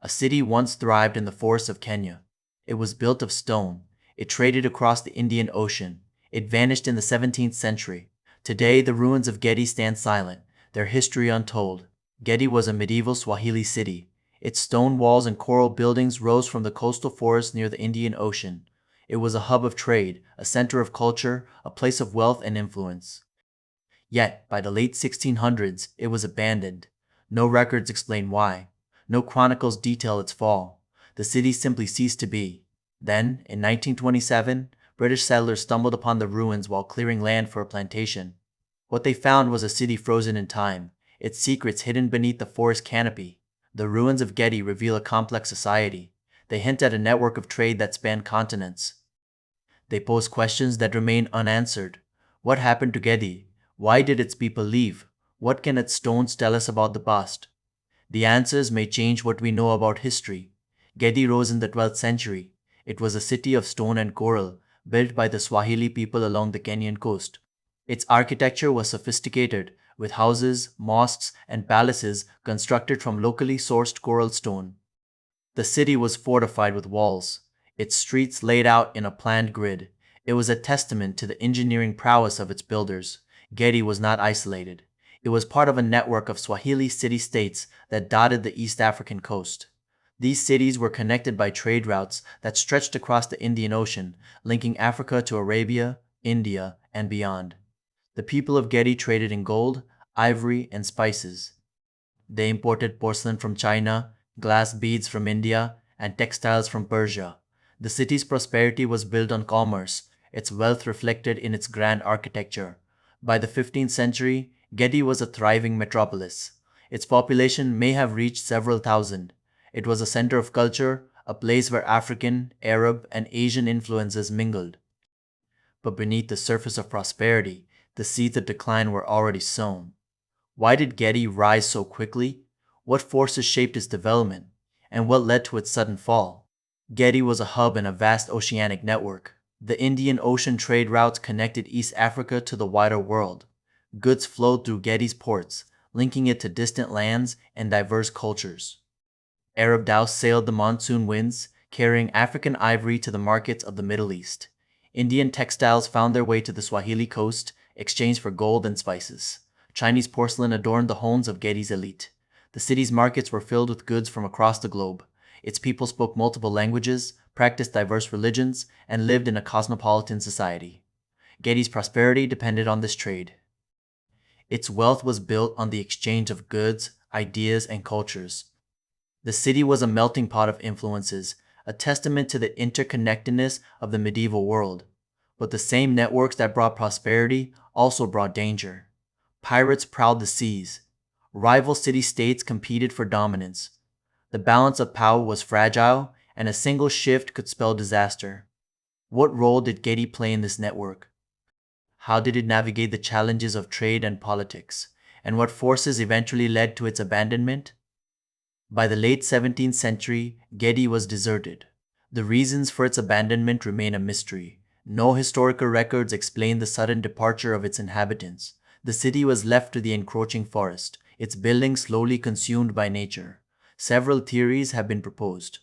A city once thrived in the forests of Kenya. It was built of stone. It traded across the Indian Ocean. It vanished in the 17th century. Today, the ruins of Gedi stand silent, their history untold. Gedi was a medieval Swahili city. Its stone walls and coral buildings rose from the coastal forests near the Indian Ocean. It was a hub of trade, a center of culture, a place of wealth and influence. Yet, by the late 1600s, it was abandoned. No records explain why. No chronicles detail its fall. The city simply ceased to be. Then, in 1927, British settlers stumbled upon the ruins while clearing land for a plantation. What they found was a city frozen in time, its secrets hidden beneath the forest canopy. The ruins of Gedi reveal a complex society. They hint at a network of trade that spanned continents. They pose questions that remain unanswered. What happened to Gedi? Why did its people leave? What can its stones tell us about the past? The answers may change what we know about history. Gedi rose in the 12th century. It was a city of stone and coral, built by the Swahili people along the Kenyan coast. Its architecture was sophisticated, with houses, mosques, and palaces constructed from locally sourced coral stone. The city was fortified with walls, its streets laid out in a planned grid. It was a testament to the engineering prowess of its builders. Gedi was not isolated. It was part of a network of Swahili city-states that dotted the East African coast. These cities were connected by trade routes that stretched across the Indian Ocean, linking Africa to Arabia, India, and beyond. The people of Gedi traded in gold, ivory, and spices. They imported porcelain from China, glass beads from India, and textiles from Persia. The city's prosperity was built on commerce, its wealth reflected in its grand architecture. By the 15th century, Gedi was a thriving metropolis. Its population may have reached several thousand. It was a center of culture, a place where African, Arab, and Asian influences mingled. But beneath the surface of prosperity, the seeds of decline were already sown. Why did Gedi rise so quickly? What forces shaped its development? And what led to its sudden fall? Gedi was a hub in a vast oceanic network. The Indian Ocean trade routes connected East Africa to the wider world. Goods flowed through Gedi's ports, linking it to distant lands and diverse cultures. Arab dhows sailed the monsoon winds, carrying African ivory to the markets of the Middle East. Indian textiles found their way to the Swahili coast, exchanged for gold and spices. Chinese porcelain adorned the homes of Gedi's elite. The city's markets were filled with goods from across the globe. Its people spoke multiple languages, practiced diverse religions, and lived in a cosmopolitan society. Gedi's prosperity depended on this trade. Its wealth was built on the exchange of goods, ideas, and cultures. The city was a melting pot of influences, a testament to the interconnectedness of the medieval world. But the same networks that brought prosperity also brought danger. Pirates prowled the seas. Rival city-states competed for dominance. The balance of power was fragile, and a single shift could spell disaster. What role did Gedi play in this network? How did it navigate the challenges of trade and politics? And what forces eventually led to its abandonment? By the late 17th century, Gedi was deserted. The reasons for its abandonment remain a mystery. No historical records explain the sudden departure of its inhabitants. The city was left to the encroaching forest, its buildings slowly consumed by nature. Several theories have been proposed.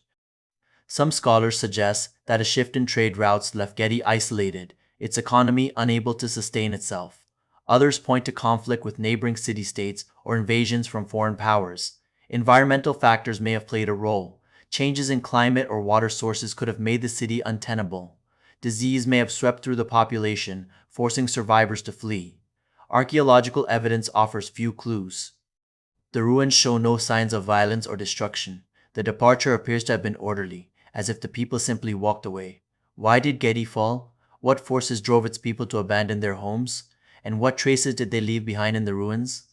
Some scholars suggest that a shift in trade routes left Gedi isolated, its economy unable to sustain itself. Others point to conflict with neighboring city-states or invasions from foreign powers. Environmental factors may have played a role. Changes in climate or water sources could have made the city untenable. Disease may have swept through the population, forcing survivors to flee. Archaeological evidence offers few clues. The ruins show no signs of violence or destruction. The departure appears to have been orderly, as if the people simply walked away. Why did Gedi fall? What forces drove its people to abandon their homes? And what traces did they leave behind in the ruins?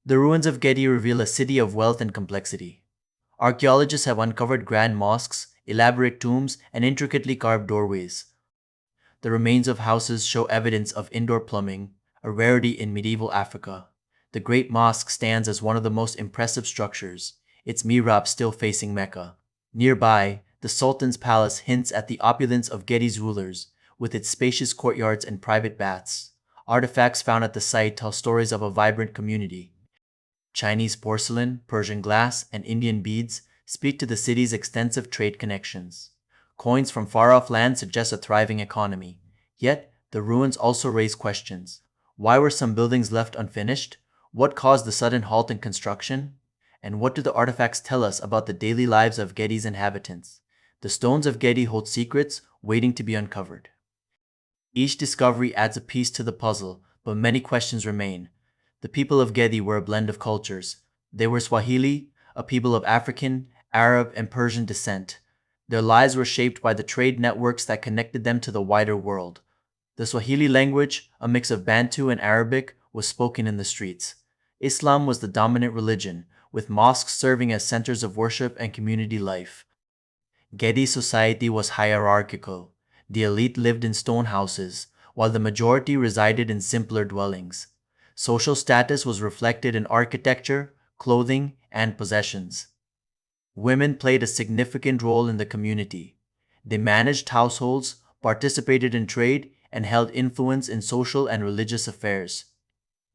The ruins of Gedi reveal a city of wealth and complexity. Archaeologists have uncovered grand mosques, elaborate tombs, and intricately carved doorways. The remains of houses show evidence of indoor plumbing, a rarity in medieval Africa. The Great Mosque stands as one of the most impressive structures, its mihrab still facing Mecca. Nearby, the Sultan's palace hints at the opulence of Gedi's rulers, with its spacious courtyards and private baths. Artifacts found at the site tell stories of a vibrant community. Chinese porcelain, Persian glass, and Indian beads speak to the city's extensive trade connections. Coins from far-off lands suggest a thriving economy. Yet, the ruins also raise questions. Why were some buildings left unfinished? What caused the sudden halt in construction? And what do the artifacts tell us about the daily lives of Gedi's inhabitants? The stones of Gedi hold secrets waiting to be uncovered. Each discovery adds a piece to the puzzle, but many questions remain. The people of Gedi were a blend of cultures. They were Swahili, a people of African, Arab, and Persian descent. Their lives were shaped by the trade networks that connected them to the wider world. The Swahili language, a mix of Bantu and Arabic, was spoken in the streets. Islam was the dominant religion, with mosques serving as centers of worship and community life. Gedi society was hierarchical. The elite lived in stone houses, while the majority resided in simpler dwellings. Social status was reflected in architecture, clothing, and possessions. Women played a significant role in the community. They managed households, participated in trade, and held influence in social and religious affairs.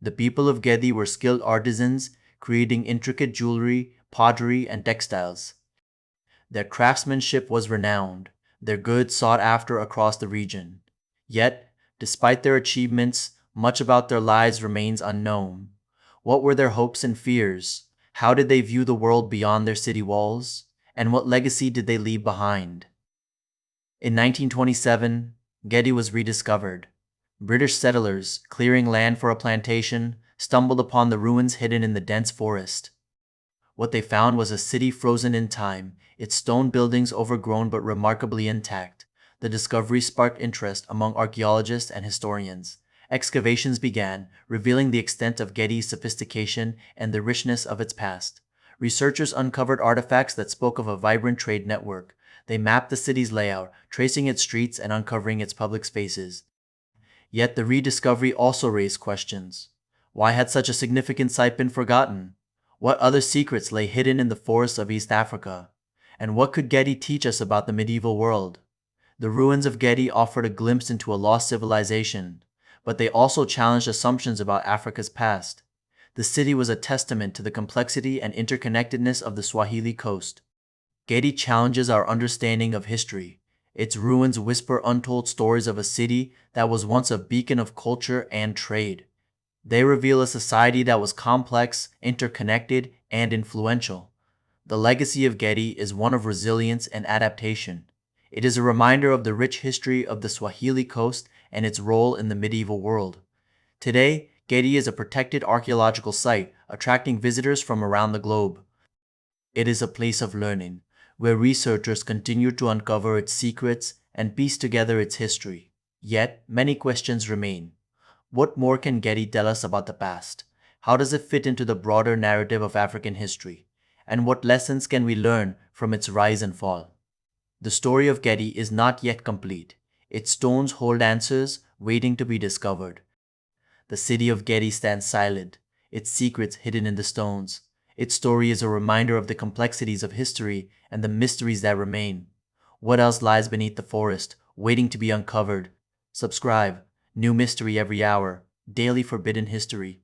The people of Gedi were skilled artisans, creating intricate jewelry, pottery, and textiles. Their craftsmanship was renowned, their goods sought after across the region. Yet, despite their achievements, much about their lives remains unknown. What were their hopes and fears? How did they view the world beyond their city walls? And what legacy did they leave behind? In 1927, Gedi was rediscovered. British settlers, clearing land for a plantation, stumbled upon the ruins hidden in the dense forest. What they found was a city frozen in time, its stone buildings overgrown but remarkably intact. The discovery sparked interest among archaeologists and historians. Excavations began, revealing the extent of Gedi's sophistication and the richness of its past. Researchers uncovered artifacts that spoke of a vibrant trade network. They mapped the city's layout, tracing its streets and uncovering its public spaces. Yet the rediscovery also raised questions. Why had such a significant site been forgotten? What other secrets lay hidden in the forests of East Africa? And what could Gedi teach us about the medieval world? The ruins of Gedi offered a glimpse into a lost civilization, but they also challenged assumptions about Africa's past. The city was a testament to the complexity and interconnectedness of the Swahili coast. Gedi challenges our understanding of history. Its ruins whisper untold stories of a city that was once a beacon of culture and trade. They reveal a society that was complex, interconnected, and influential. The legacy of Gedi is one of resilience and adaptation. It is a reminder of the rich history of the Swahili coast and its role in the medieval world. Today, Gedi is a protected archaeological site, attracting visitors from around the globe. It is a place of learning, where researchers continue to uncover its secrets and piece together its history. Yet, many questions remain. What more can Gedi tell us about the past? How does it fit into the broader narrative of African history? And what lessons can we learn from its rise and fall? The story of Gedi is not yet complete. Its stones hold answers waiting to be discovered. The city of Gedi stands silent, its secrets hidden in the stones. Its story is a reminder of the complexities of history and the mysteries that remain. What else lies beneath the forest, waiting to be uncovered? Subscribe. New mystery every hour. Daily Forbidden History.